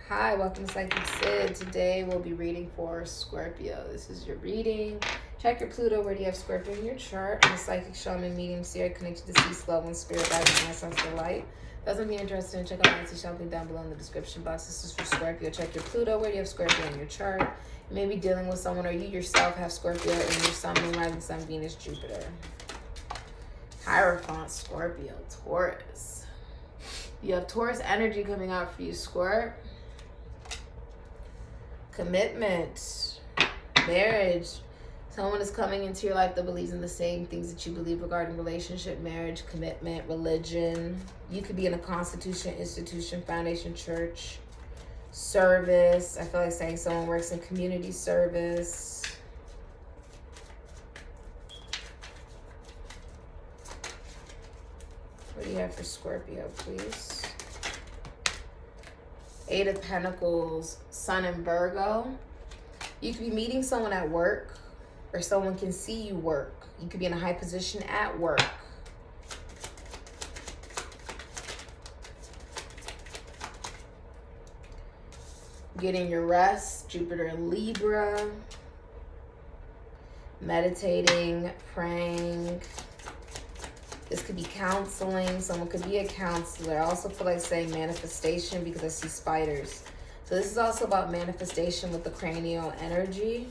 Hi, welcome to Sikiksyd. Today we'll be reading for Scorpio. This is your reading. Check your Pluto. Where do you have Scorpio in your chart? I'm a psychic shaman, medium, seer, connected to cease, love, and spirit, guidance, and sense of light. Doesn't be interested in check out Nancy Shopping down below in the description box. This is for Scorpio. Check your Pluto. Where do you have Scorpio in your chart? You may be dealing with someone, or you yourself have Scorpio in your sun, moon, rising, sun, Venus, Jupiter. Hierophant, Scorpio, Taurus. You have Taurus energy coming out for you, Scorp. Commitment, marriage. Someone is coming into your life that believes in the same things that you believe regarding relationship, marriage, commitment, religion. You could be in a constitution, institution, foundation, church, service. I feel like saying someone works in community service. What do you have for Scorpio, please? Eight of Pentacles, Sun in Virgo. You could be meeting someone at work, or someone can see you work. You could be in a high position at work. Getting your rest, Jupiter in Libra. Meditating, praying. This could be counseling. Someone could be a counselor. I also feel like saying manifestation because I see spiders. So this is also about manifestation with the cranial energy.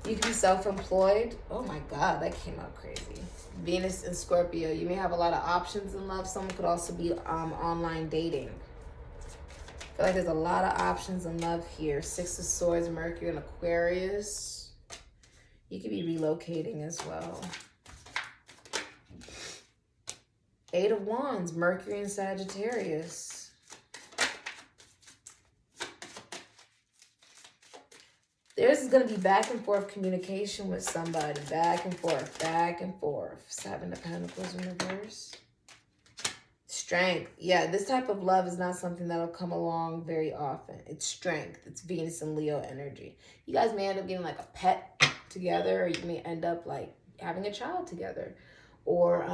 You can be self-employed. Oh my God, that came out crazy. Venus and Scorpio. You may have a lot of options in love. Someone could also be online dating. I feel like there's a lot of options in love here. Six of Swords, Mercury and Aquarius. You could be relocating as well. Eight of Wands, Mercury and Sagittarius. There's going to be back and forth communication with somebody. Back and forth, back and forth. Seven of Pentacles in reverse. Strength. Yeah, this type of love is not something that'll come along very often. It's strength. It's Venus and Leo energy. You guys may end up getting like a pet together, or you may end up like having a child together. Or,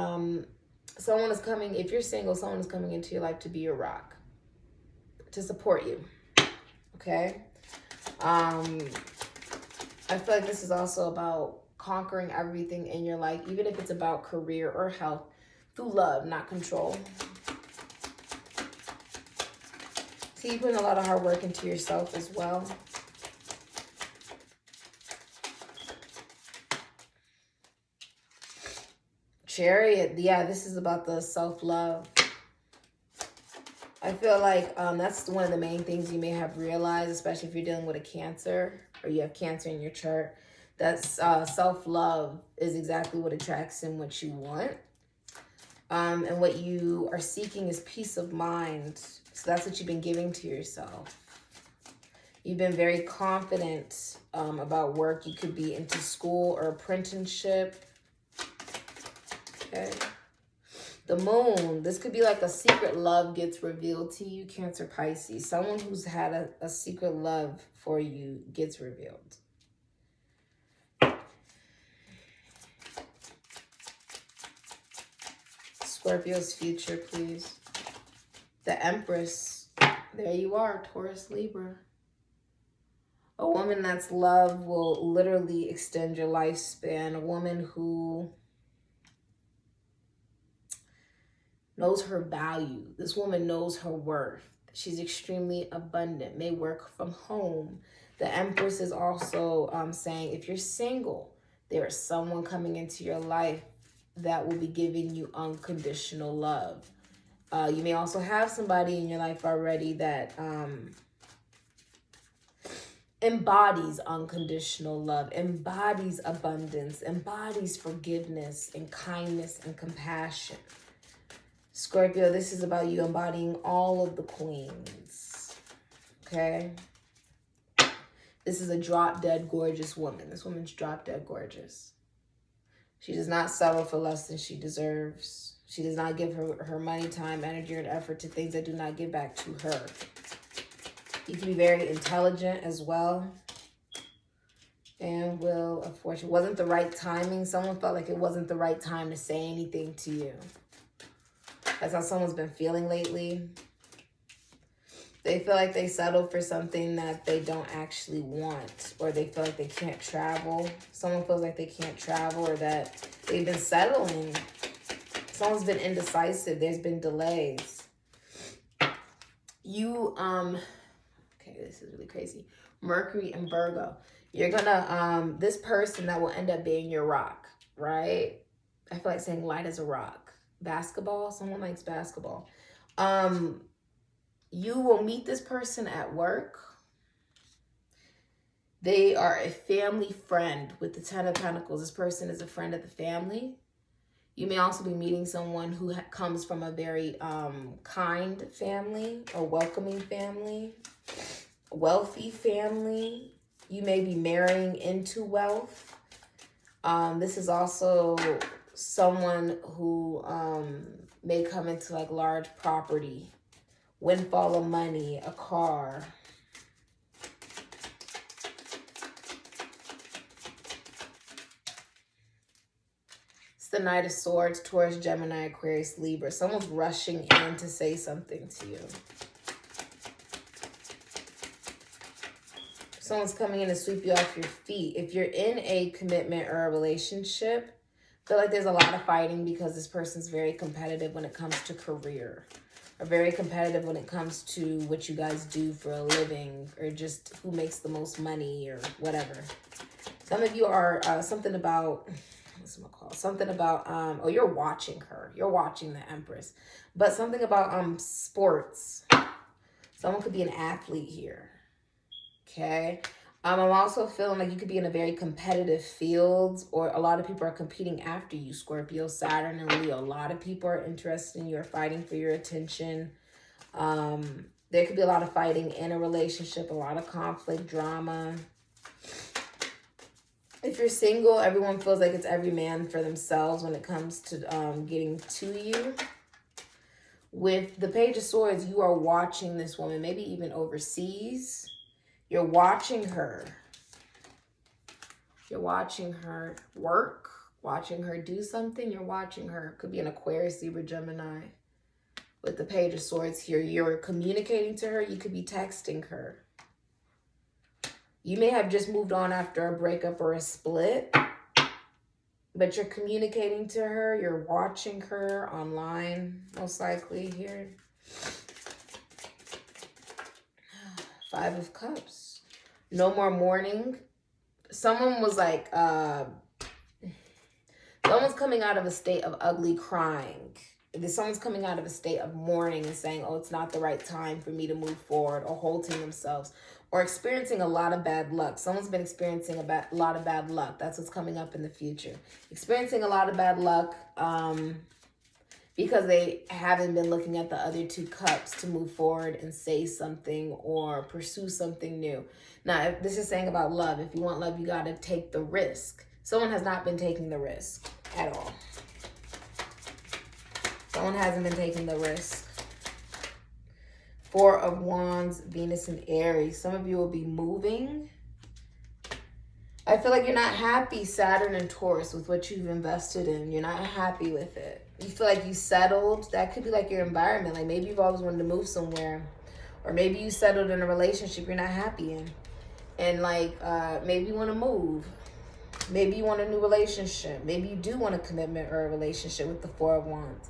someone is coming, if you're single, someone is coming into your life to be your rock, to support you, okay? I feel like this is also about conquering everything in your life, even if it's about career or health, through love, not control. See, you putting a lot of hard work into yourself as well. Chariot, yeah, this is about the self-love. I feel like that's one of the main things you may have realized, especially if you're dealing with a Cancer or you have Cancer in your chart. That's self-love is exactly what attracts in what you want. And what you are seeking is peace of mind. So that's what you've been giving to yourself. You've been very confident about work. You could be into school or apprenticeship. Okay. The Moon, this could be like a secret love gets revealed to you, Cancer, Pisces. Someone who's had a secret love for you gets revealed. Scorpio's future, please. The Empress, there you are, Taurus, Libra. A woman that's love will literally extend your lifespan. A woman who knows her value. This woman knows her worth. She's extremely abundant, may work from home. The Empress is also saying if you're single, there is someone coming into your life that will be giving you unconditional love. You may also have somebody in your life already that embodies unconditional love, embodies abundance, embodies forgiveness and kindness and compassion. Scorpio, this is about you embodying all of the queens, okay? This is a drop-dead gorgeous woman. This woman's drop-dead gorgeous. She does not settle for less than she deserves. She does not give her money, time, energy, and effort to things that do not give back to her. You can be very intelligent as well. And Wheel of Fortune. Wasn't the right timing. Someone felt like it wasn't the right time to say anything to you. That's how someone's been feeling lately. They feel like they settled for something that they don't actually want, or they feel like they can't travel. Someone feels like they can't travel, or that they've been settling. Someone's been indecisive. There's been delays. You, okay, this is really crazy. Mercury and Virgo. You're gonna, this person that will end up being your rock, right? I feel like saying light as a rock. Basketball, someone likes basketball. You will meet this person at work. They are a family friend with the 10 of Pentacles. This person is a friend of the family. You may also be meeting someone who comes from a very kind family, a welcoming family, wealthy family. You may be marrying into wealth. This is also someone who may come into like large property, windfall of money, a car. It's the Knight of Swords, Taurus, Gemini, Aquarius, Libra. Someone's rushing in to say something to you. Someone's coming in to sweep you off your feet. If you're in a commitment or a relationship, I feel like there's a lot of fighting because this person's very competitive when it comes to career. Are very competitive when it comes to what you guys do for a living, or just who makes the most money or whatever. Some of you are something about, what's it called? Something about, oh, you're watching her. You're watching the Empress. But something about sports. Someone could be an athlete here. Okay. I'm also feeling like you could be in a very competitive field, or a lot of people are competing after you, Scorpio, Saturn, and Leo. A lot of people are interested in you, are fighting for your attention. There could be a lot of fighting in a relationship, a lot of conflict, drama. If you're single, everyone feels like it's every man for themselves when it comes to getting to you. With the Page of Swords, you are watching this woman, maybe even overseas. You're watching her. You're watching her work, watching her do something. You're watching her. Could be an Aquarius, Libra, Gemini. With the Page of Swords here, you're communicating to her. You could be texting her. You may have just moved on after a breakup or a split, but you're communicating to her. You're watching her online, most likely here. 5 of Cups. No more mourning. Someone was like, someone's coming out of a state of ugly crying. Someone's coming out of a state of mourning and saying, oh, it's not the right time for me to move forward, or halting themselves, or experiencing a lot of bad luck. Someone's been experiencing a lot of bad luck. That's what's coming up in the future. Experiencing a lot of bad luck because they haven't been looking at the other 2 cups to move forward and say something or pursue something new. Now, if this is saying about love. If you want love, you got to take the risk. Someone has not been taking the risk at all. Someone hasn't been taking the risk. 4 of Wands, Venus and Aries. Some of you will be moving. I feel like you're not happy, Saturn and Taurus, with what you've invested in. You're not happy with it. You feel like you settled. That could be like your environment. Like maybe you've always wanted to move somewhere. Or maybe you settled in a relationship you're not happy in. And like maybe you want to move. Maybe you want a new relationship. Maybe you do want a commitment or a relationship with the 4 of Wands.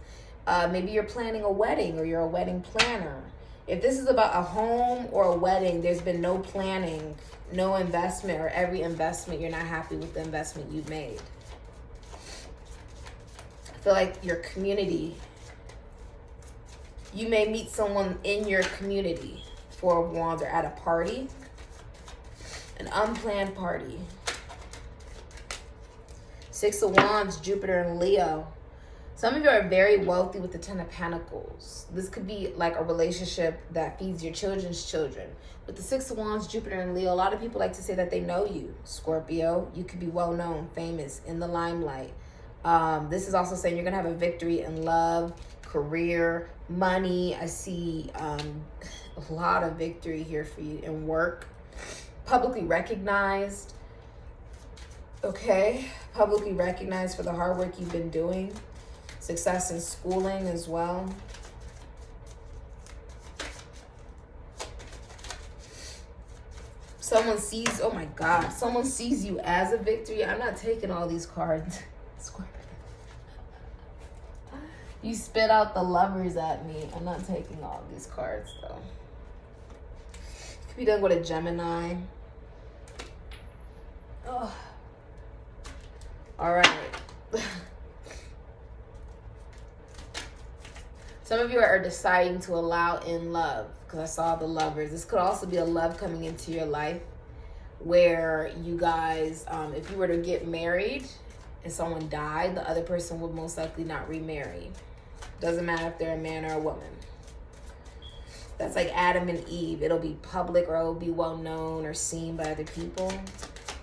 Maybe you're planning a wedding, or you're a wedding planner. If this is about a home or a wedding, there's been no planning, no investment, or every investment, you're not happy with the investment you've made. I feel like your community, you may meet someone in your community, 4 of Wands, or at a party, an unplanned party. 6 of Wands, Jupiter and Leo. Some of you are very wealthy with the 10 of Pentacles. This could be like a relationship that feeds your children's children. With the 6 of Wands, Jupiter and Leo, a lot of people like to say that they know you, Scorpio. You could be well known, famous, in the limelight. This is also saying you're going to have a victory in love, career, money. I see a lot of victory here for you in work. Publicly recognized. Okay, publicly recognized for the hard work you've been doing. Success in schooling as well. Someone sees, oh my God, someone sees you as a victory. I'm not taking all these cards. Scorpio. You spit out the lovers at me. I'm not taking all these cards though. Could be done with a Gemini. Oh. All right. Some of you are deciding to allow in love, because I saw the lovers. This could also be a love coming into your life where you guys, if you were to get married and someone died, the other person would most likely not remarry. Doesn't matter if they're a man or a woman. That's like Adam and Eve. It'll be public, or it'll be well known or seen by other people.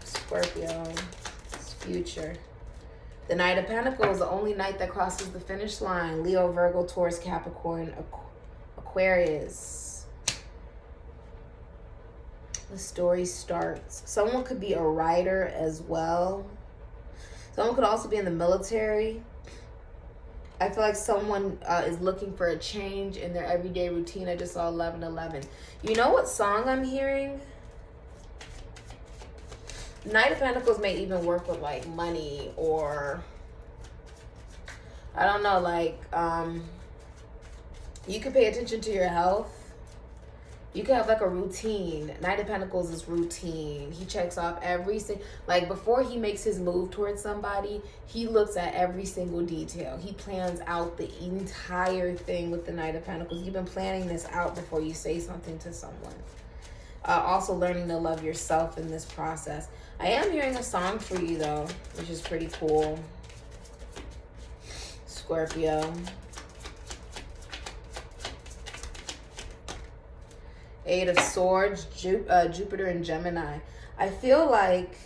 Scorpio, it's future. The Knight of Pentacles, the only knight that crosses the finish line. Leo, Virgo, Taurus, Capricorn, Aquarius. The story starts. Someone could be a writer as well. Someone could also be in the military. I feel like someone is looking for a change in their everyday routine. I just saw 1111. You know what song I'm hearing? Knight of Pentacles may even work with like money, or I don't know, like you could pay attention to your health. You could have like a routine. Knight of Pentacles is routine. He checks off every single, like before he makes his move towards somebody, he looks at every single detail. He plans out the entire thing with the Knight of Pentacles. You've been planning this out before you say something to someone. Also learning to love yourself in this process. I am hearing a song for you though, which is pretty cool. Scorpio. Eight of Swords, Jupiter and Gemini. I feel like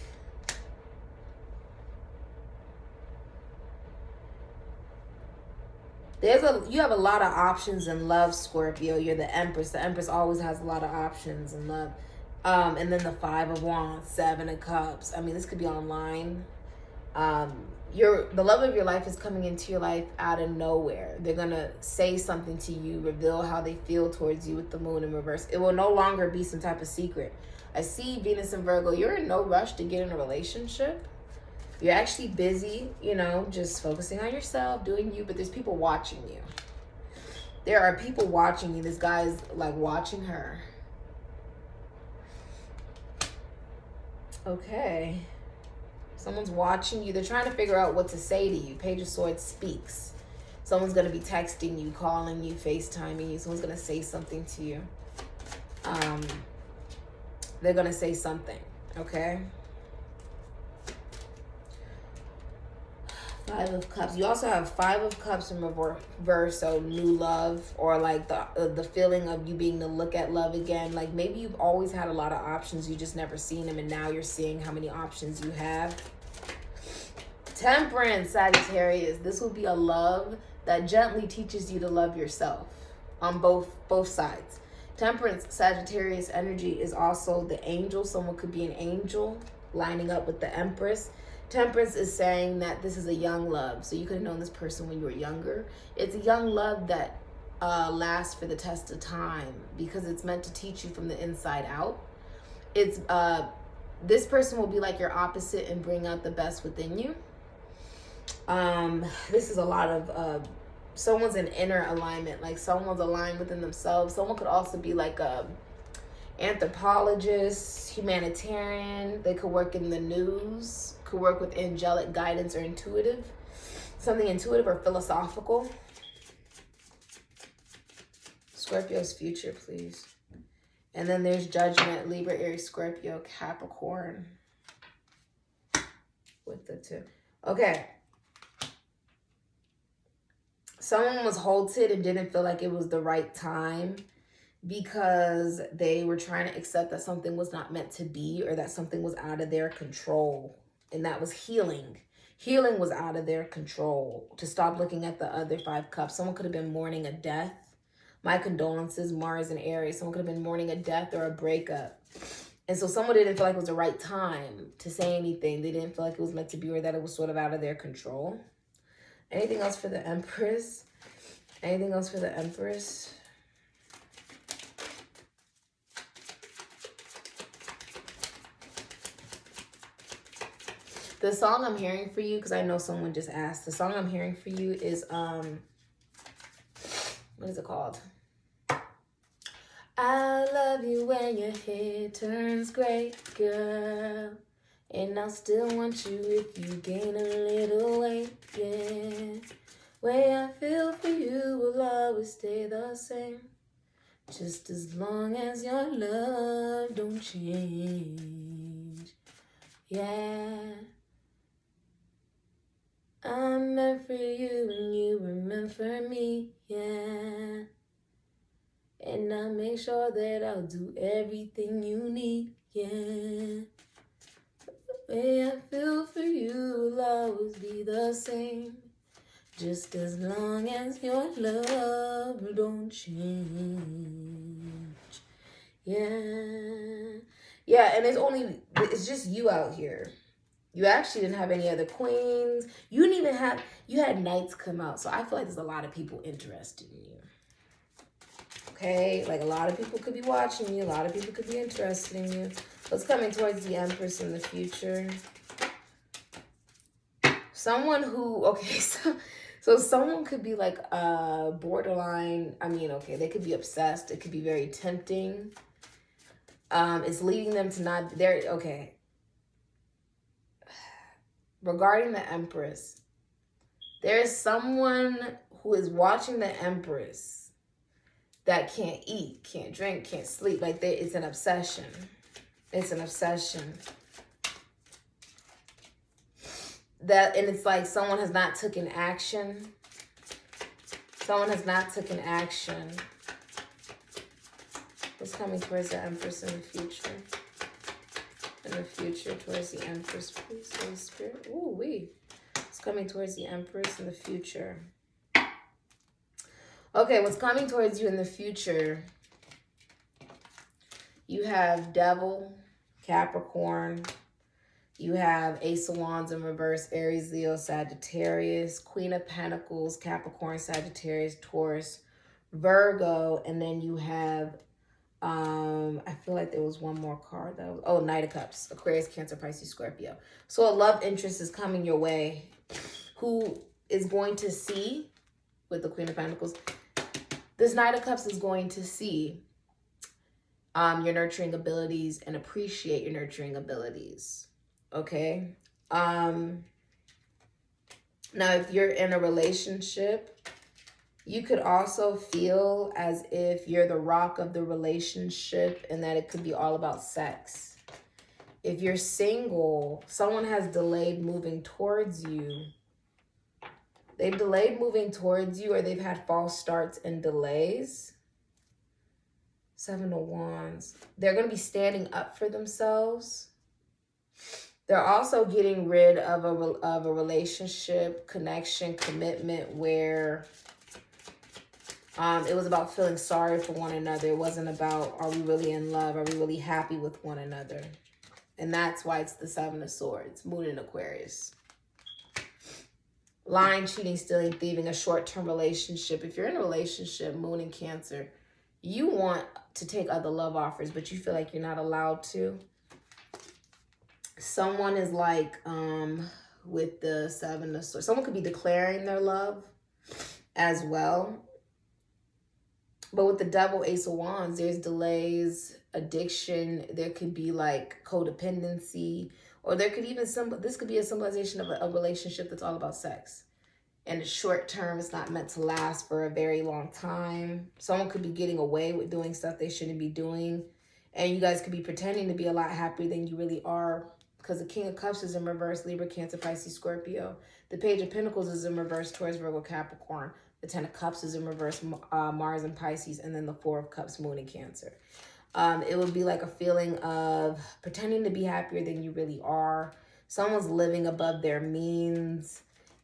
you have a lot of options in love, Scorpio. You're the Empress. The Empress always has a lot of options in love. And then the Five of Wands, Seven of Cups. I mean, this could be online. The love of your life is coming into your life out of nowhere. They're gonna say something to you, reveal how they feel towards you with the Moon in reverse. It will no longer be some type of secret. I see Venus and Virgo. You're in no rush to get in a relationship. You're actually busy, you know, just focusing on yourself, doing you, but there's people watching you. There are people watching you. This guy's like watching her. Okay. Someone's watching you. They're trying to figure out what to say to you. Page of Swords speaks. Someone's going to be texting you, calling you, FaceTiming you. Someone's going to say something to you. They're going to say something, okay? Five of Cups. You also have Five of Cups in reverse, so new love, or like the feeling of you being to look at love again. Like maybe you've always had a lot of options, you just never seen them, and now you're seeing how many options you have. Temperance, Sagittarius. This will be a love that gently teaches you to love yourself on both sides. Temperance, Sagittarius energy is also the angel. Someone could be an angel lining up with the Empress. Temperance is saying that this is a young love. So you could have known this person when you were younger. It's a young love that lasts for the test of time because it's meant to teach you from the inside out. It's this person will be like your opposite and bring out the best within you. This is a lot of someone's in inner alignment, like someone's aligned within themselves. Someone could also be like a anthropologist, humanitarian. They could work in the news, could work with angelic guidance or intuitive, something intuitive or philosophical. Scorpio's future, please. And then there's Judgment, Libra, Aries, Scorpio, Capricorn with the two. Okay. Someone was halted and didn't feel like it was the right time because they were trying to accept that something was not meant to be, or that something was out of their control. And that was healing. Healing was out of their control. To stop looking at the other Five Cups. Someone could have been mourning a death. My condolences, Mars and Aries. Someone could have been mourning a death or a breakup. And so someone didn't feel like it was the right time to say anything. They didn't feel like it was meant to be, or that it was sort of out of their control. Anything else for the Empress? Anything else for the Empress? The song I'm hearing for you, because I know someone just asked, the song I'm hearing for you is, what is it called? I love you when your hair turns gray, girl. And I'll still want you if you gain a little weight, yeah. Way I feel for you will always stay the same. Just as long as your love don't change, yeah. I'm meant for you and you were meant for me, yeah. And I'll make sure that I'll do everything you need, yeah. The way I feel for you will always be the same. Just as long as your love don't change, yeah. Yeah, and it's just you out here. You actually didn't have any other queens. You didn't even have, you had knights come out. So I feel like there's a lot of people interested in you. Okay, like a lot of people could be watching you. A lot of people could be interested in you. What's coming towards the Empress in the future? Someone who, okay, so someone could be like borderline. I mean, okay, they could be obsessed. It could be very tempting. It's leading them to not, okay. Regarding the Empress, there is someone who is watching the Empress that can't eat, can't drink, can't sleep. Like it's an obsession. It's an obsession. And it's like someone has not taken action. Someone has not taken action. What's coming towards the Empress in the future? In the future, towards the Empress, please, Holy Spirit. Ooh, it's coming towards the Empress in the future. Okay, what's coming towards you in the future? You have Devil, Capricorn. You have Ace of Wands in reverse, Aries, Leo, Sagittarius, Queen of Pentacles, Capricorn, Sagittarius, Taurus, Virgo, and then you have, I feel like there was one more card that was, Knight of Cups, Aquarius, Cancer, Pisces, Scorpio. So a love interest is coming your way who is going to see, with the Queen of Pentacles, this Knight of Cups is going to see your nurturing abilities and appreciate your nurturing abilities. Okay. Now, if you're in a relationship, you could also feel as if you're the rock of the relationship and that it could be all about sex. If you're single, someone has delayed moving towards you. They've delayed moving towards you, or they've had false starts and delays. Seven of Wands. They're going to be standing up for themselves. They're also getting rid of a relationship, connection, commitment where it was about feeling sorry for one another. It wasn't about, are we really in love? Are we really happy with one another? And that's why it's the Seven of Swords, Moon in Aquarius. Lying, cheating, stealing, thieving, a short-term relationship. If you're in a relationship, Moon in Cancer, you want to take other love offers, but you feel like you're not allowed to. Someone is like, with the Seven of Swords, someone could be declaring their love as well. But with the Devil, Ace of Wands, there's delays, addiction. There could be like codependency, or there could even this could be a symbolization of a relationship that's all about sex. And it's short term, it's not meant to last for a very long time. Someone could be getting away with doing stuff they shouldn't be doing. And you guys could be pretending to be a lot happier than you really are. Because the King of Cups is in reverse, Libra, Cancer, Pisces, Scorpio. The Page of Pentacles is in reverse, Taurus, Virgo, Capricorn. The Ten of Cups is in reverse, Mars and Pisces. And then the Four of Cups, Moon and Cancer. It would be like a feeling of pretending to be happier than you really are. Someone's living above their means.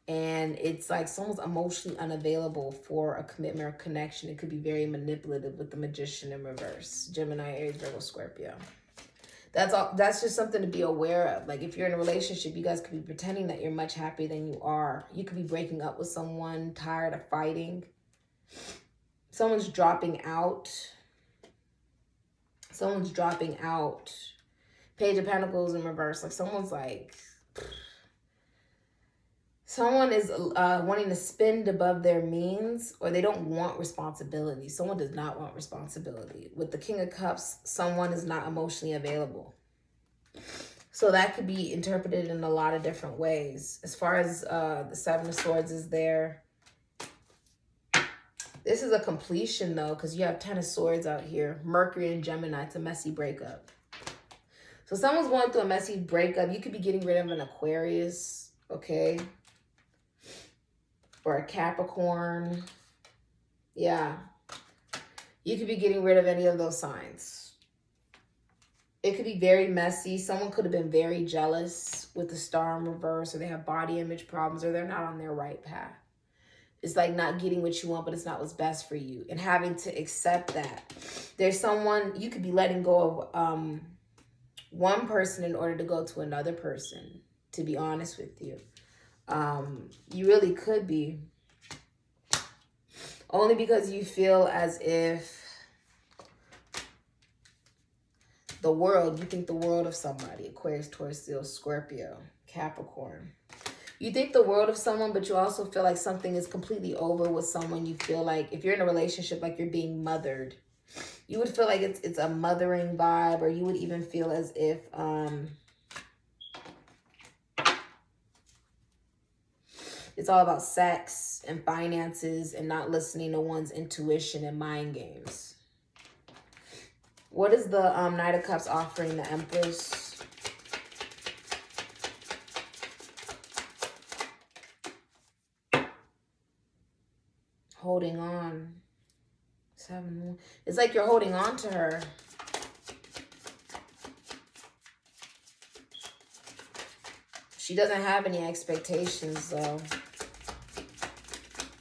And it's like someone's emotionally unavailable for a commitment or connection. It could be very manipulative with the Magician in reverse. Gemini, Aries, Virgo, Scorpio. That's all. That's just something to be aware of. Like if you're in a relationship, you guys could be pretending that you're much happier than you are. You could be breaking up with someone, tired of fighting. Someone's dropping out. Someone's dropping out. Page of Pentacles in reverse. Like someone's like, Someone is wanting to spend above their means, or they don't want responsibility. Someone does not want responsibility. With the King of Cups, someone is not emotionally available. So that could be interpreted in a lot of different ways. As far as the Seven of Swords is there. This is a completion, though, because you have 10 of Swords out here. Mercury and Gemini. It's a messy breakup. So someone's going through a messy breakup. You could be getting rid of an Aquarius, okay? Or a Capricorn. Yeah. You could be getting rid of any of those signs. It could be very messy. Someone could have been very jealous with the Star in reverse, or they have body image problems, or they're not on their right path. It's like not getting what you want, but it's not what's best for you. And having to accept that. There's someone, you could be letting go of one person in order to go to another person, to be honest with you. You really could be. Only because you feel as if the world, you think the world of somebody. Aquarius, Taurus, Leo, Scorpio, Capricorn. You think the world of someone, but you also feel like something is completely over with someone. You feel like if you're in a relationship, like you're being mothered. You would feel like it's a mothering vibe, or you would even feel as if it's all about sex and finances and not listening to one's intuition and mind games. What is the Knight of Cups offering the Empress? Holding on. 7. It's like you're holding on to her. She doesn't have any expectations, though.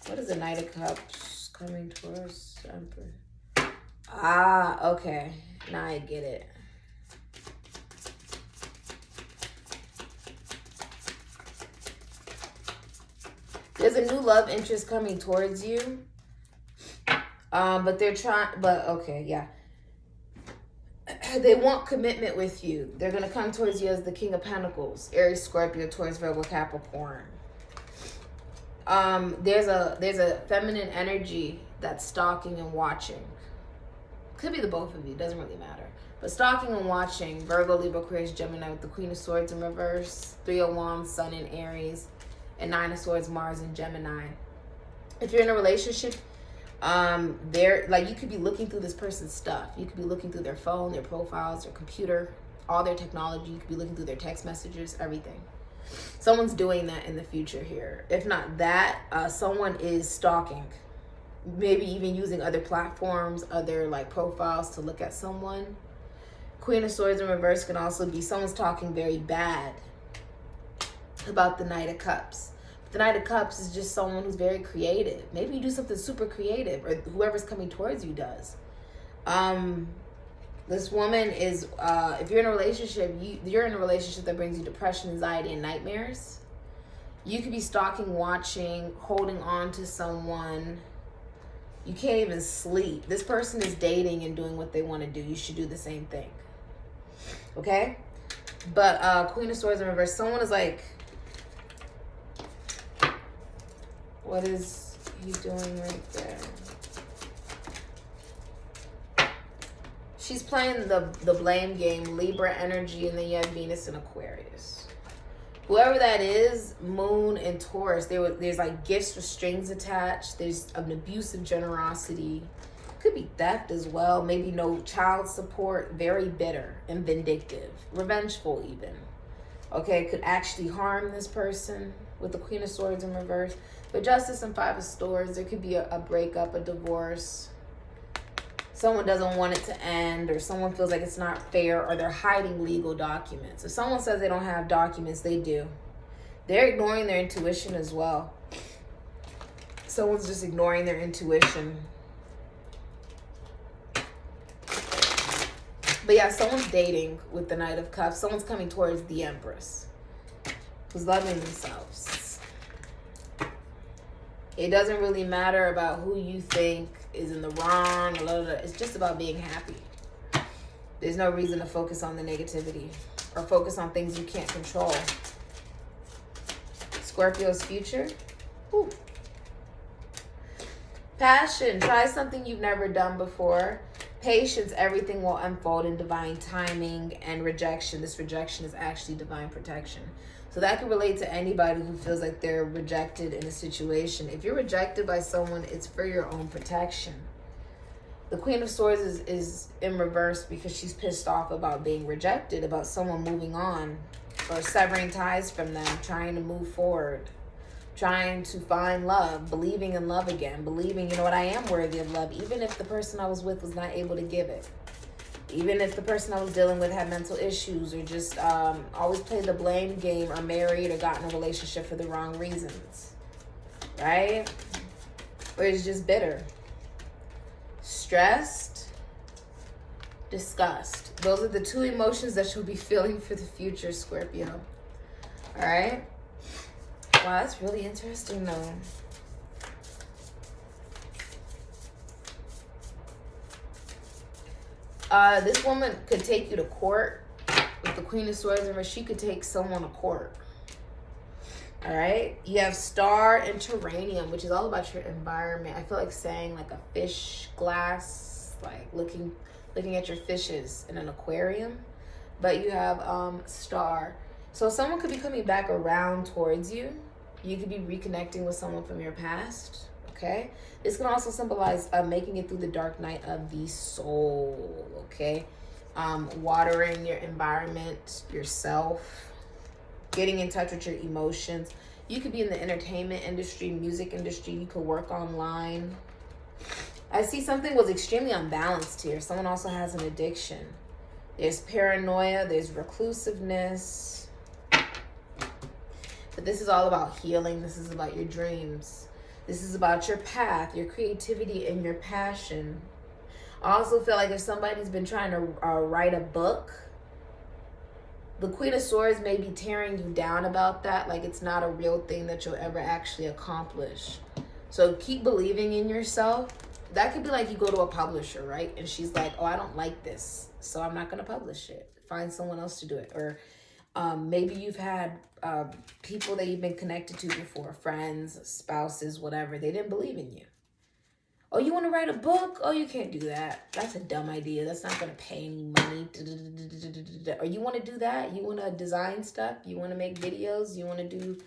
What is the Knight of Cups coming towards the Emperor? Ah, okay. Now I get it. There's a new love interest coming towards you. But they're trying, okay, yeah. They want commitment with you. They're going to come towards you as the King of Pentacles. Aries, Scorpio, Taurus, Virgo, Capricorn. There's a feminine energy that's stalking and watching. Could be the both of you. Doesn't really matter. But stalking and watching. Virgo, Libra, Aquarius, Gemini with the Queen of Swords in reverse. 3 of Wands, Sun in Aries. And 9 of Swords, Mars in Gemini. If you're in a relationship, you could be looking through this person's stuff. You could be looking through their phone, their profiles, their computer, all their technology. You could be looking through their text messages, everything. Someone's doing that in the future here. If not that, someone is stalking. Maybe even using other platforms, other profiles to look at someone. Queen of Swords in reverse can also be someone's talking very bad about the Knight of Cups. The Knight of Cups is just someone who's very creative. Maybe you do something super creative, or whoever's coming towards you does. This woman is, if you're in a relationship, you're in a relationship that brings you depression, anxiety, and nightmares. You could be stalking, watching, holding on to someone. You can't even sleep. This person is dating and doing what they want to do. You should do the same thing. Okay? But Queen of Swords in reverse, someone is like, what is he doing right there? She's playing the blame game, Libra energy, and then you have Venus and Aquarius. Whoever that is, Moon and Taurus, there's gifts with strings attached. There's an abusive generosity. Could be theft as well. Maybe no child support. Very bitter and vindictive. Revengeful even. Okay, could actually harm this person with the Queen of Swords in reverse. But Justice and 5 of Swords, there could be a breakup, a divorce. Someone doesn't want it to end, or someone feels like it's not fair, or they're hiding legal documents. If someone says they don't have documents, they do. They're ignoring their intuition as well. Someone's just ignoring their intuition. But yeah, someone's dating with the Knight of Cups. Someone's coming towards the Empress, who's loving themselves. It doesn't really matter about who you think is in the wrong. Blah, blah, blah. It's just about being happy. There's no reason to focus on the negativity or focus on things you can't control. Scorpio's future. Ooh. Passion, try something you've never done before. Patience, everything will unfold in divine timing. And rejection, this rejection is actually divine protection. So that can relate to anybody who feels like they're rejected in a situation. If you're rejected by someone, it's for your own protection. The Queen of Swords is in reverse because she's pissed off about being rejected, about someone moving on or severing ties from them, trying to move forward, trying to find love, believing in love again, believing, you know what, I am worthy of love, even if the person I was with was not able to give it. Even if the person I was dealing with had mental issues or just always played the blame game or married or got in a relationship for the wrong reasons, right? Or is just bitter. Stressed, disgust. Those are the two emotions that you'll be feeling for the future, Scorpio. All right? Wow, that's really interesting, though. This woman could take you to court with the Queen of Swords, or she could take someone to court. All right? You have star and terranium, which is all about your environment. I feel like saying like a fish glass, like looking at your fishes in an aquarium. But you have star. So someone could be coming back around towards you. You could be reconnecting with someone from your past. Okay, this can also symbolize making it through the dark night of the soul. Okay, watering your environment, yourself, getting in touch with your emotions. You could be in the entertainment industry, music industry. You could work online. I see something was extremely unbalanced here. Someone also has an addiction. There's paranoia, there's reclusiveness. But this is all about healing. This is about your dreams. This is about your path, your creativity, and your passion. I also feel like if somebody's been trying to write a book, the Queen of Swords may be tearing you down about that. Like it's not a real thing that you'll ever actually accomplish. So keep believing in yourself. That could be like you go to a publisher, right? And she's like, oh, I don't like this, so I'm not going to publish it. Find someone else to do it. Or maybe you've had people that you've been connected to before, friends, spouses, whatever. They didn't believe in you. Oh, you want to write a book? Oh, you can't do that. That's a dumb idea. That's not going to pay any money. Or you want to do that? You want to design stuff? You want to make videos? You want to do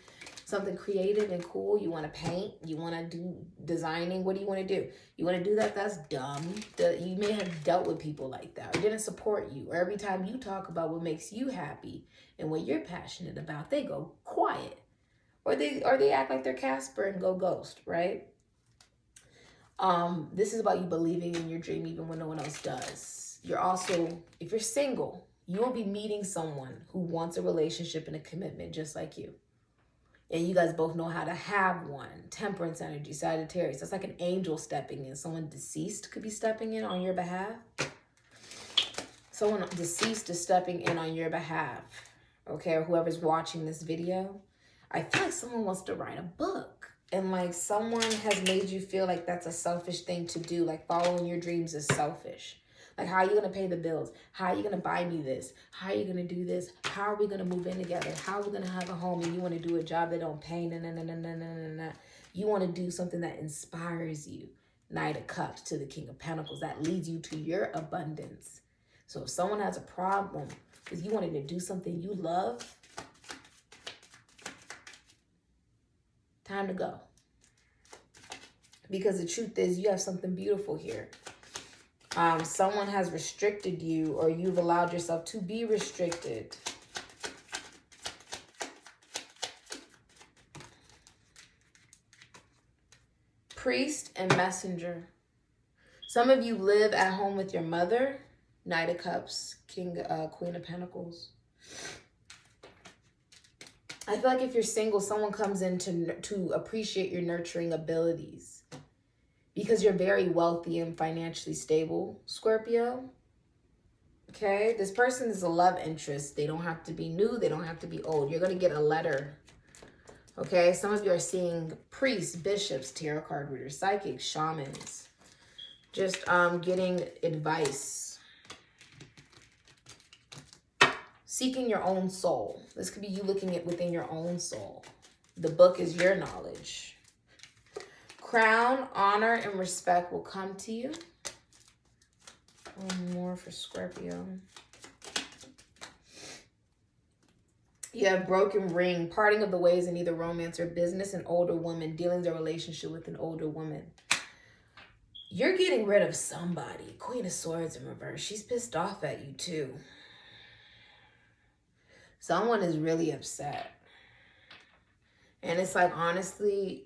something creative and cool? You want to paint? You want to do designing? What do you want to do? You want to do that? That's dumb. You may have dealt with people like that or didn't support you. Or every time you talk about what makes you happy and what you're passionate about, they go quiet. Or they act like they're Casper and go ghost, right? This is about you believing in your dream even when no one else does. You're also, if you're single, you will be meeting someone who wants a relationship and a commitment just like you. And you guys both know how to have one. Temperance energy, Sagittarius. That's like an angel stepping in. Someone deceased could be stepping in on your behalf. Someone deceased is stepping in on your behalf. Okay, or whoever's watching this video. I feel like someone wants to write a book. And like someone has made you feel like that's a selfish thing to do. Like following your dreams is selfish. Like, how are you going to pay the bills? How are you going to buy me this? How are you going to do this? How are we going to move in together? How are we going to have a home? And you want to do a job that don't pay? No. You want to do something that inspires you. Knight of Cups to the King of Pentacles. That leads you to your abundance. So if someone has a problem with you wanting to do something you love, time to go. Because the truth is, you have something beautiful here. Someone has restricted you, or you've allowed yourself to be restricted. Priest and messenger. Some of you live at home with your mother. Knight of Cups, Queen of Pentacles. I feel like if you're single, someone comes in to appreciate your nurturing abilities. Because you're very wealthy and financially stable, Scorpio. Okay, this person is a love interest. They don't have to be new. They don't have to be old. You're going to get a letter. Okay, some of you are seeing priests, bishops, tarot card readers, psychics, shamans. Just getting advice. Seeking your own soul. This could be you looking at within your own soul. The book is your knowledge. Crown, honor, and respect will come to you. One more for Scorpio. You have broken ring, parting of the ways in either romance or business, an older woman, dealing the relationship with an older woman. You're getting rid of somebody. Queen of Swords in reverse. She's pissed off at you too. Someone is really upset. And it's like, honestly,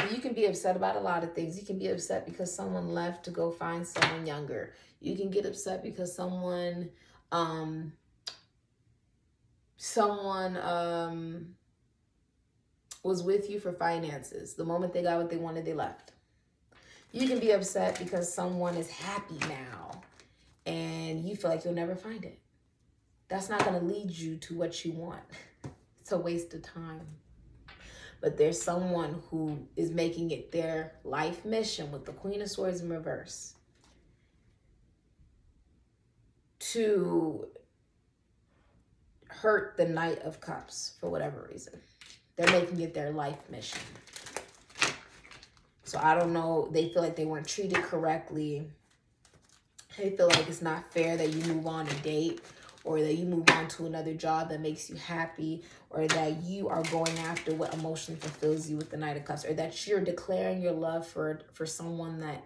you can be upset about a lot of things. You can be upset because someone left to go find someone younger. You can get upset because someone was with you for finances. The moment they got what they wanted, they left. You can be upset because someone is happy now and you feel like you'll never find it. That's not going to lead you to what you want. It's a waste of time. But there's someone who is making it their life mission with the Queen of Swords in reverse to hurt the Knight of Cups for whatever reason. They're making it their life mission. So I don't know. They feel like they weren't treated correctly. They feel like it's not fair that you move on a date, or that you move on to another job that makes you happy, or that you are going after what emotionally fulfills you with the Knight of Cups, or that you're declaring your love for someone that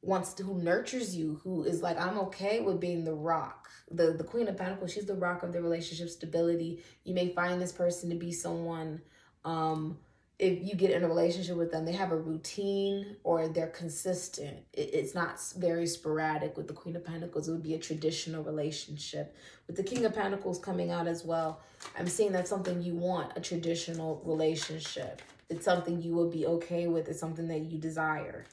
who nurtures you, who is like, I'm okay with being the rock. The Queen of Pentacles, she's the rock of the relationship stability. You may find this person to be someone, if you get in a relationship with them, they have a routine or they're consistent. It's not very sporadic. With the Queen of Pentacles, it would be a traditional relationship. With the King of Pentacles coming out as well, I'm seeing that's something you want, a traditional relationship. It's something you will be okay with. It's something that you desire.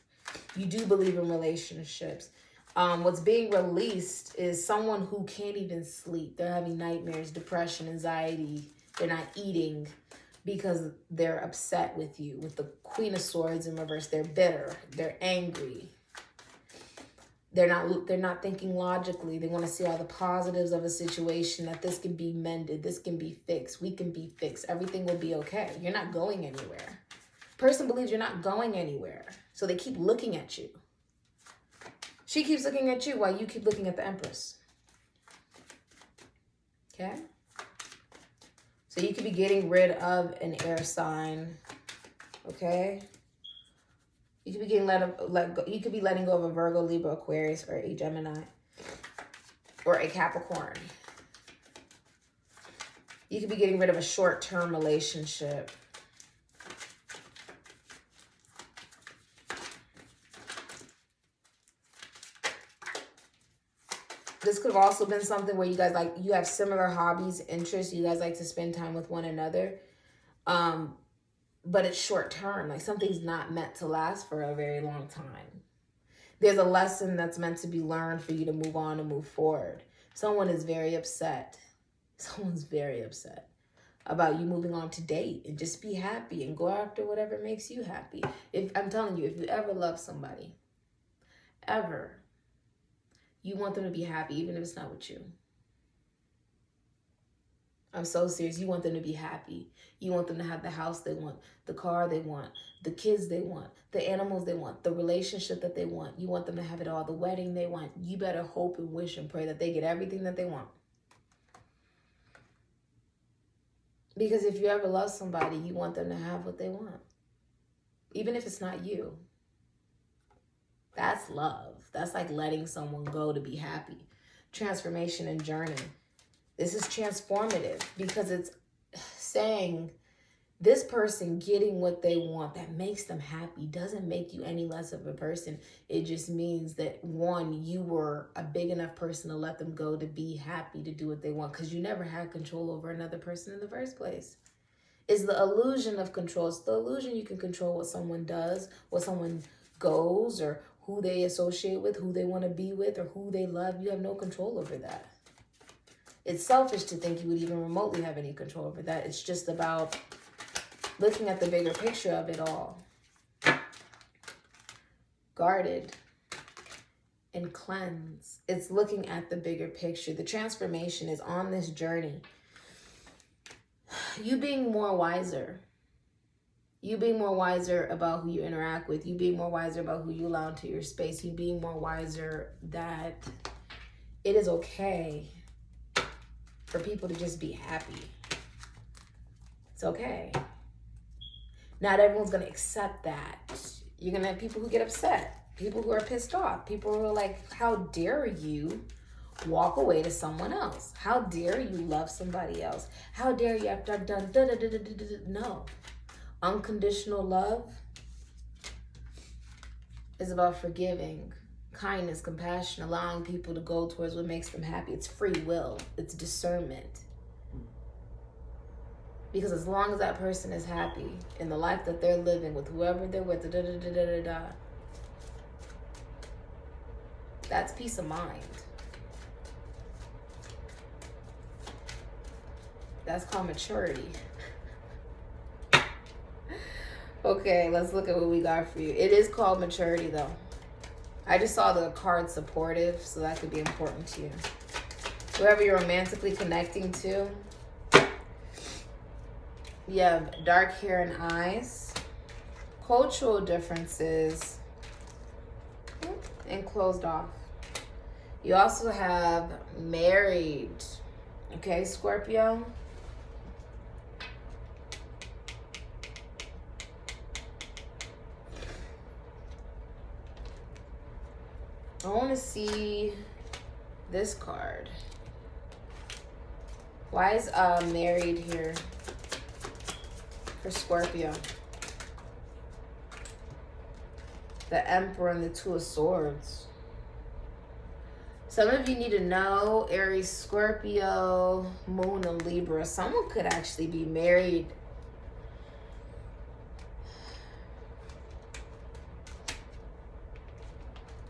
You do believe in relationships. What's being released is someone who can't even sleep. They're having nightmares, depression, anxiety. They're not eating because they're upset with you. With the Queen of Swords in reverse, they're bitter. They're angry. They're not thinking logically. They want to see all the positives of a situation, that this can be mended, this can be fixed, we can be fixed, everything will be okay. You're not going anywhere. Person believes you're not going anywhere, so they keep looking at you. She keeps looking at you while you keep looking at the Empress. Okay? So you could be getting rid of an air sign. Okay? You could be getting you could be letting go of a Virgo, Libra, Aquarius, or a Gemini, or a Capricorn. You could be getting rid of a short-term relationship. This could have also been something where you guys you have similar hobbies, interests. You guys like to spend time with one another. But it's short term. Like, something's not meant to last for a very long time. There's a lesson that's meant to be learned for you to move on and move forward. Someone is very upset. Someone's very upset about you moving on to date and just be happy and go after whatever makes you happy. I'm telling you, if you ever love somebody, ever, you want them to be happy, even if it's not with you. I'm so serious. You want them to be happy. You want them to have the house they want, the car they want, the kids they want, the animals they want, the relationship that they want. You want them to have it all, the wedding they want. You better hope and wish and pray that they get everything that they want. Because if you ever love somebody, you want them to have what they want, even if it's not you. That's love. That's like letting someone go to be happy. Transformation and journey. This is transformative because it's saying this person getting what they want that makes them happy doesn't make you any less of a person. It just means that, one, you were a big enough person to let them go to be happy, to do what they want, because you never had control over another person in the first place. It's the illusion of control. It's the illusion you can control what someone does, what someone goes, or who they associate with, who they want to be with, or who they love. You have no control over that. It's selfish to think you would even remotely have any control over that. It's just about looking at the bigger picture of it all. Guarded and cleanse. It's looking at the bigger picture. The transformation is on this journey. You being more wiser. You being more wiser about who you interact with. You being more wiser about who you allow into your space. You being more wiser that it is okay for people to just be happy. It's okay. Not everyone's going to accept that. You're going to have people who get upset. People who are pissed off. People who are like, how dare you walk away to someone else? How dare you love somebody else? How dare you after I've done da-da-da-da-da-da-da? No. Unconditional love is about forgiving, kindness, compassion, allowing people to go towards what makes them happy. It's free will. It's discernment. Because as long as that person is happy in the life that they're living with whoever they're with, da-da-da-da-da-da, that's peace of mind. That's called maturity. Okay, let's look at what we got for you. It is called maturity, though. I just saw the card supportive, so that could be important to you. Whoever you're romantically connecting to, you have dark hair and eyes, cultural differences, and closed off. You also have married, okay, Scorpio. I want to see this card. Why is married here for Scorpio? The Emperor and the Two of Swords. Some of you need to know Aries, Scorpio, Moon, and Libra. Someone could actually be married.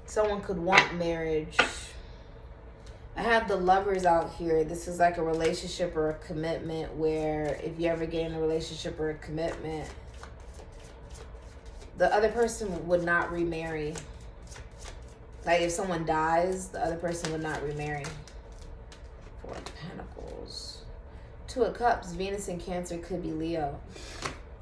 Someone could want marriage. I have the Lovers out here. This is like a relationship or a commitment where if you ever get in a relationship or a commitment, the other person would not remarry. Like if someone dies, the other person would not remarry. Four of Pentacles. Two of Cups. Venus in Cancer could be Leo.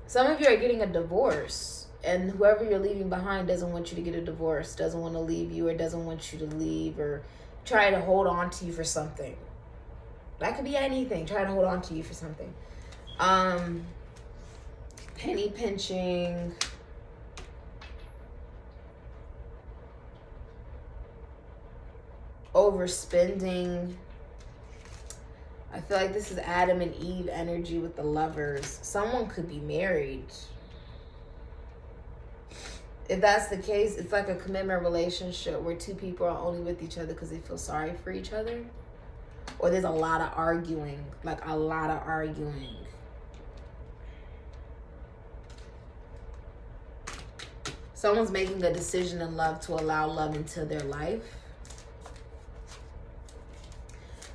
Some of you are getting a divorce. And whoever you're leaving behind doesn't want you to get a divorce, doesn't want to leave you, or doesn't want you to leave, or try to hold on to you for something. That could be anything. Try to hold on to you for something. Penny pinching. Overspending. I feel like this is Adam and Eve energy with the Lovers. Someone could be married. If that's the case, it's like a commitment relationship where two people are only with each other because they feel sorry for each other. Or there's a lot of arguing, like a lot of arguing. Someone's making a decision in love to allow love into their life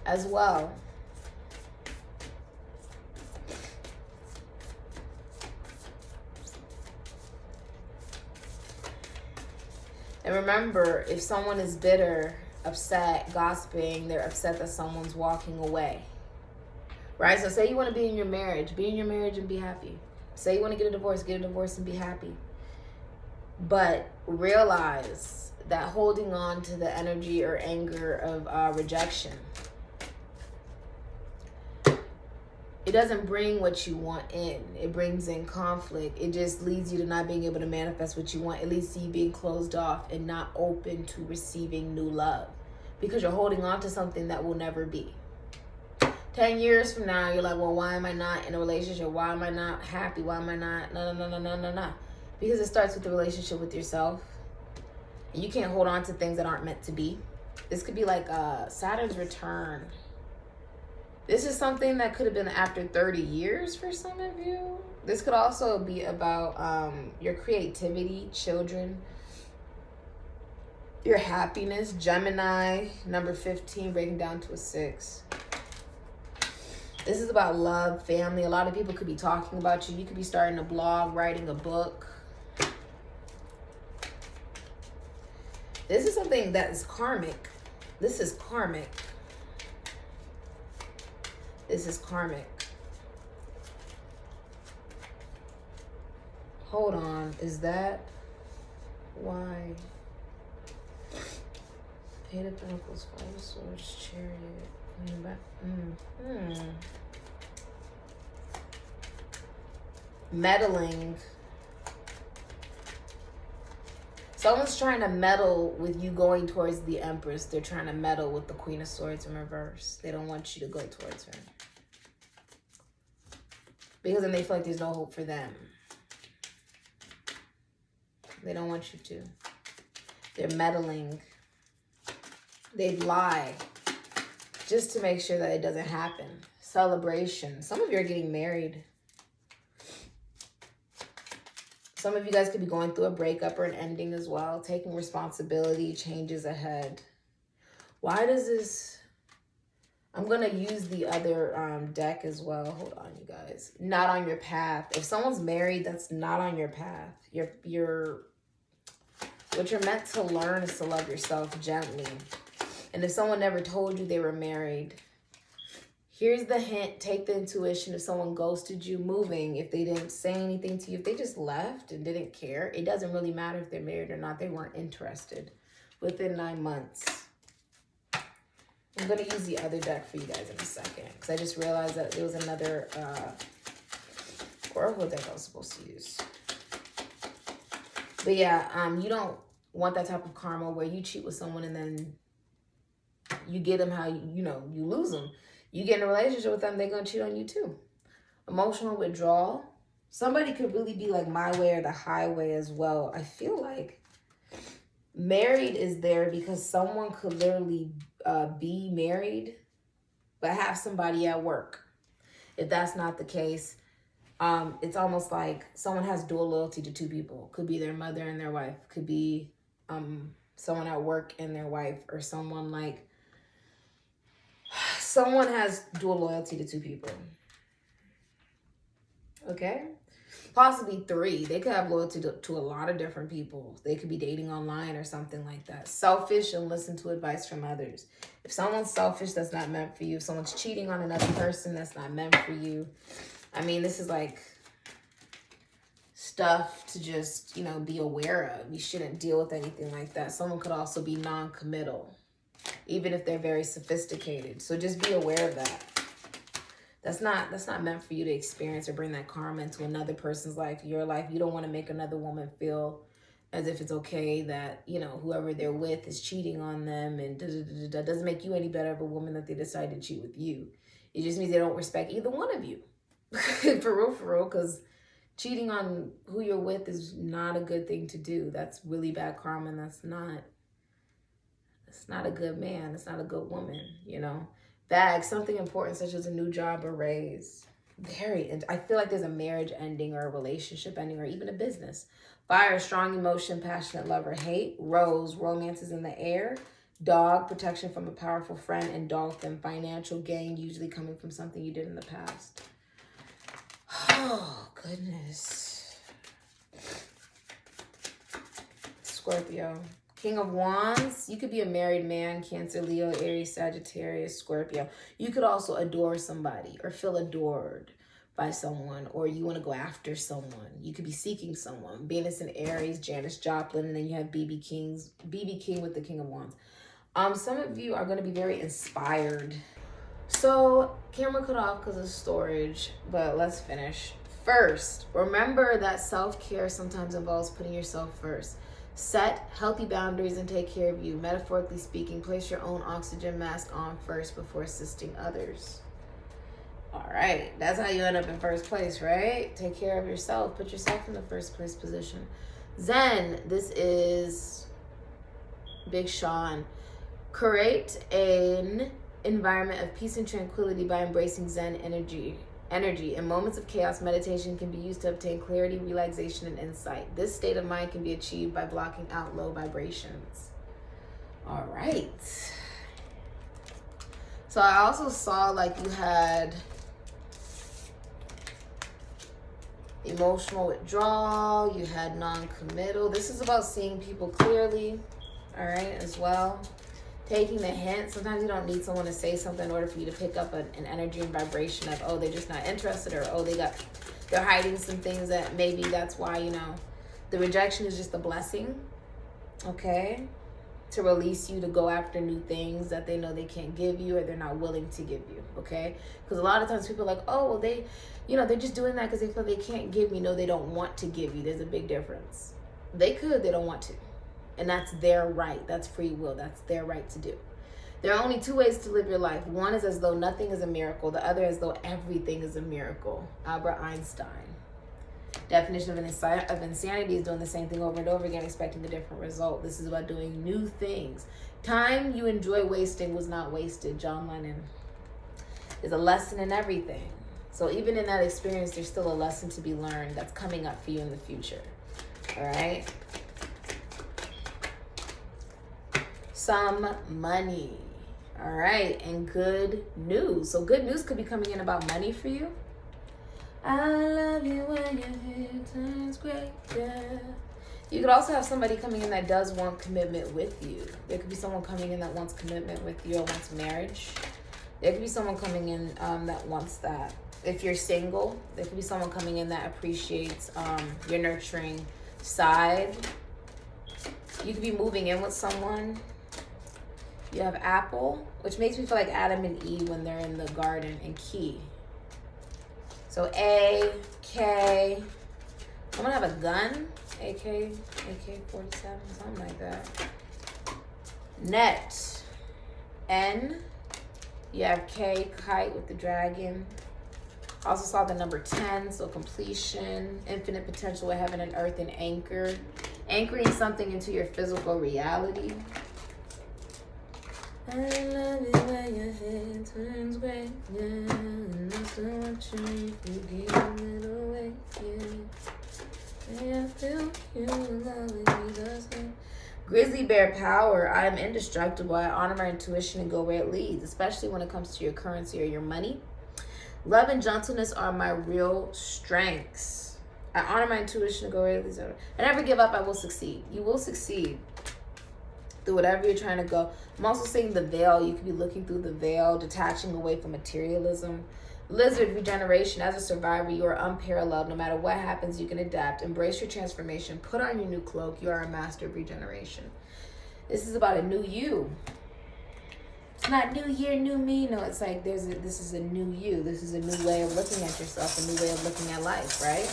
as well. And remember, if someone is bitter, upset, gossiping, they're upset that someone's walking away. Right? So say you want to be in your marriage and be happy. Say you want to get a divorce and be happy. But realize that holding on to the energy or anger of rejection, it doesn't bring what you want in. It brings in conflict. It just leads you to not being able to manifest what you want. It leads to you being closed off and not open to receiving new love because you're holding on to something that will never be. 10 years from now, you're like, well, why am I not in a relationship? Why am I not happy? Why am I not? No. Because it starts with the relationship with yourself. And you can't hold on to things that aren't meant to be. This could be like Saturn's return. This is something that could have been after 30 years for some of you. This could also be about your creativity, children, your happiness. Gemini, number 15, breaking down to a 6. This is about love, family. A lot of people could be talking about you. You could be starting a blog, writing a book. This is something that is karmic. This is karmic. This is karmic. Hold on. Is that why? Page of Pentacles, Five of Swords, Chariot. Meddling. Someone's trying to meddle with you going towards the Empress. They're trying to meddle with the Queen of Swords in reverse. They don't want you to go towards her. Because then they feel like there's no hope for them. They don't want you to. They're meddling. They lie just to make sure that it doesn't happen. Celebration. Some of you are getting married. Some of you guys could be going through a breakup or an ending as well. Taking responsibility, changes ahead. Why does this... I'm going to use the other deck as well. Hold on, you guys. Not on your path. If someone's married, that's not on your path. What you're meant to learn is to love yourself gently. And if someone never told you they were married, here's the hint. Take the intuition. If someone ghosted you, moving, if they didn't say anything to you, if they just left and didn't care, it doesn't really matter if they're married or not. They weren't interested within 9 months. I'm going to use the other deck for you guys in a second, because I just realized that there was another oracle deck I was supposed to use. But yeah, you don't want that type of karma where you cheat with someone and then you get them how, you lose them. You get in a relationship with them, they're going to cheat on you too. Emotional withdrawal. Somebody could really be like my way or the highway as well. I feel like married is there because someone could literally be married but have somebody at work. If that's not the case, it's almost like someone has dual loyalty to two people. Could be their mother and their wife. Could be someone at work and their wife, or someone has dual loyalty to two people. Okay? Possibly 3. They could have loyalty to a lot of different people. They could be dating online or something like that. Selfish and listen to advice from others. If someone's selfish, that's not meant for you. If someone's cheating on another person, that's not meant for you. I mean, this is like stuff to just, be aware of. You shouldn't deal with anything like that. Someone could also be non-committal, even if they're very sophisticated. So just be aware of that. That's not meant for you to experience or bring that karma into another person's life, your life. You don't want to make another woman feel as if it's okay that, whoever they're with is cheating on them, and that doesn't make you any better of a woman that they decide to cheat with you. It just means they don't respect either one of you. For real, because cheating on who you're with is not a good thing to do. That's really bad karma, and that's not a good man. It's not a good woman, Bag, something important such as a new job or raise. I feel like there's a marriage ending or a relationship ending or even a business. Fire, strong emotion, passionate lover. Hate, rose, romance is in the air. Dog, protection from a powerful friend. And dolphin, financial gain, usually coming from something you did in the past. Oh, goodness. Scorpio. King of Wands, you could be a married man, Cancer, Leo, Aries, Sagittarius, Scorpio. You could also adore somebody or feel adored by someone, or you want to go after someone. You could be seeking someone. Venus and Aries, Janis Joplin, and then you have BB King with the King of Wands. Some of you are going to be very inspired. So, camera cut off because of storage, but let's finish. First, remember that self-care sometimes involves putting yourself first. Set healthy boundaries and take care of you. Metaphorically speaking, place your own oxygen mask on first before assisting others. All right, that's how you end up in first place, right? Take care of yourself. Put yourself in the first place position. Zen, this is Big Sean. Create an environment of peace and tranquility by embracing Zen energy. In moments of chaos, meditation can be used to obtain clarity, relaxation, and insight. This state of mind can be achieved by blocking out low vibrations. All right. So I also saw like you had emotional withdrawal, you had non-committal. This is about seeing people clearly, all right, as well. Taking the hint. Sometimes you don't need someone to say something in order for you to pick up an energy and vibration of, oh, they're just not interested, or oh, they got They're hiding some things that maybe that's why, you know, the rejection is just a blessing, okay? To release you to go after new things that they know they can't give you or they're not willing to give you, okay? Because a lot of times people are like, oh, well, they, you know, they're just doing that because they feel they can't give me. No, they don't want to give you. There's a big difference. They could, they don't want to. And that's their right. That's free will. That's their right to do. There are only two ways to live your life. One is as though nothing is a miracle. The other as though everything is a miracle. Albert Einstein. Definition of insanity is doing the same thing over and over again, expecting a different result. This is about doing new things. Time you enjoy wasting was not wasted. John Lennon. There's a lesson in everything. So even in that experience, there's still a lesson to be learned that's coming up for you in the future. All right? Some money. All right, and good news. So good news could be coming in about money for you. I love you when your hair turns gray, yeah. You could also have somebody coming in that does want commitment with you. There could be someone coming in that wants commitment with you or wants marriage. There could be someone coming in that wants that. If you're single, there could be someone coming in that appreciates your nurturing side. You could be moving in with someone. You have Apple, which makes me feel like Adam and Eve when they're in the garden, and Key. So A, K. I'm gonna have a gun. AK-47, something like that. Net. N. You have K, kite with the dragon. Also saw the number 10, so completion, infinite potential with heaven and earth, and anchor. Anchoring something into your physical reality. I love it when your head turns gray, yeah. And that's what you need, you give it away, yeah. Yeah, I feel you love me, does it? Grizzly bear power. I am indestructible. I honor my intuition and go where it leads, especially when it comes to your currency or your money. Love and gentleness are my real strengths. I honor my intuition and go where it leads. I never give up. I will succeed. You will succeed through whatever you're trying to go. I'm also seeing the veil. You could be looking through the veil, detaching away from materialism. Lizard regeneration. As a survivor, you are unparalleled. No matter what happens, you can adapt. Embrace your transformation. Put on your new cloak. You are a master of regeneration. This is about a new you. It's not new year, new me. No, it's like this is a new you. This is a new way of looking at yourself, a new way of looking at life, right?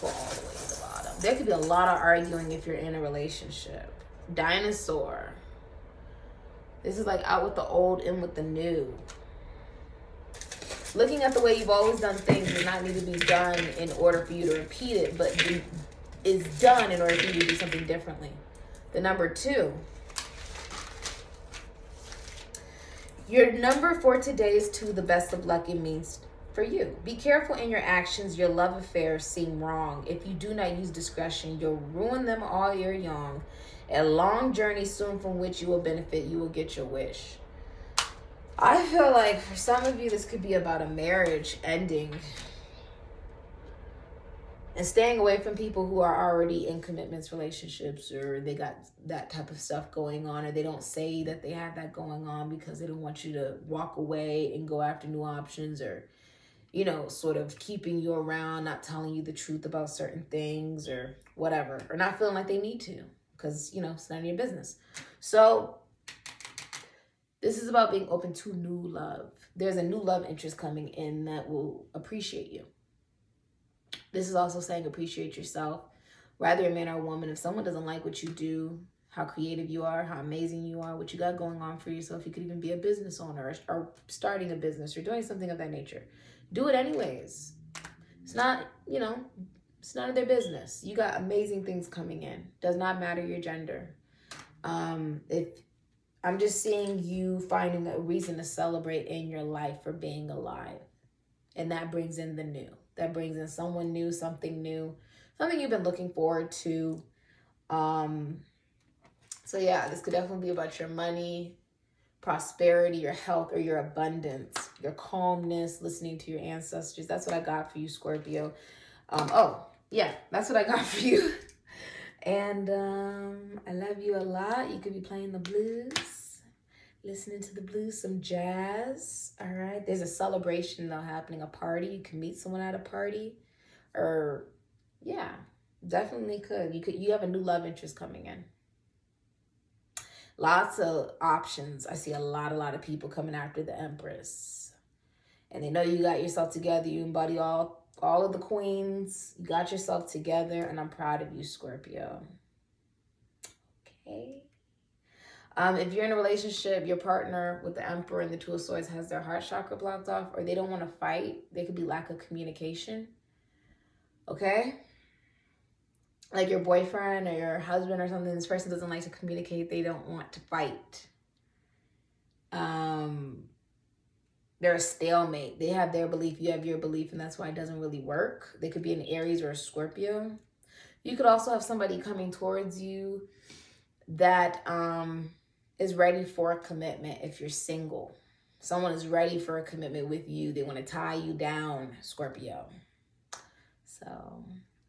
Go all the way to the bottom. There could be a lot of arguing if you're in a relationship. Dinosaur. This is like out with the old, in with the new. Looking at the way you've always done things does not need to be done in order for you to repeat it, but is done in order for you to do something differently. The number 2. Your number for today is 2, the best of luck it means for you. Be careful in your actions. Your love affairs seem wrong. If you do not use discretion, you'll ruin them all year young. A long journey soon from which you will benefit. You will get your wish. I feel like for some of you, this could be about a marriage ending and staying away from people who are already in commitments, relationships, or they got that type of stuff going on, or they don't say that they have that going on because they don't want you to walk away and go after new options, or, you know, sort of keeping you around, not telling you the truth about certain things or whatever, or not feeling like they need to because, you know, it's none of your business. So this is about being open to new love. There's a new love interest coming in that will appreciate you. This is also saying appreciate yourself. Whether you're a man or a woman, if someone doesn't like what you do, how creative you are, how amazing you are, what you got going on for yourself, you could even be a business owner or starting a business or doing something of that nature. Do it anyways. It's not, you know, it's none of their business. You got amazing things coming in. Does not matter your gender. If I'm just seeing you finding a reason to celebrate in your life for being alive. And that brings in the new. That brings in someone new, something you've been looking forward to. So yeah, this could definitely be about your money, prosperity, your health, or your abundance, your calmness, listening to your ancestors. That's what I got for you, Scorpio. That's what I got for you. And I love you a lot. You could be playing the blues, listening to the blues, some jazz. All right. There's a celebration though happening, a party. You can meet someone at a party. Or, yeah, definitely could. You have a new love interest coming in. Lots of options. I see a lot of people coming after the Empress. And they know you got yourself together. You embody all of the queens. You got yourself together. And I'm proud of you, Scorpio. Okay. If you're in a relationship, your partner with the Emperor and the Two of Swords has their heart chakra blocked off, or they don't want to fight. There could be lack of communication. Okay? Like your boyfriend or your husband or something, this person doesn't like to communicate. They don't want to fight. They're a stalemate. They have their belief, you have your belief, and that's why it doesn't really work. They could be an Aries or a Scorpio. You could also have somebody coming towards you that is ready for a commitment if you're single. Someone is ready for a commitment with you. They want to tie you down, Scorpio. So,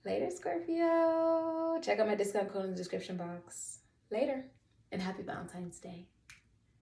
later, Scorpio. Check out my discount code in the description box. Later, and happy Valentine's Day.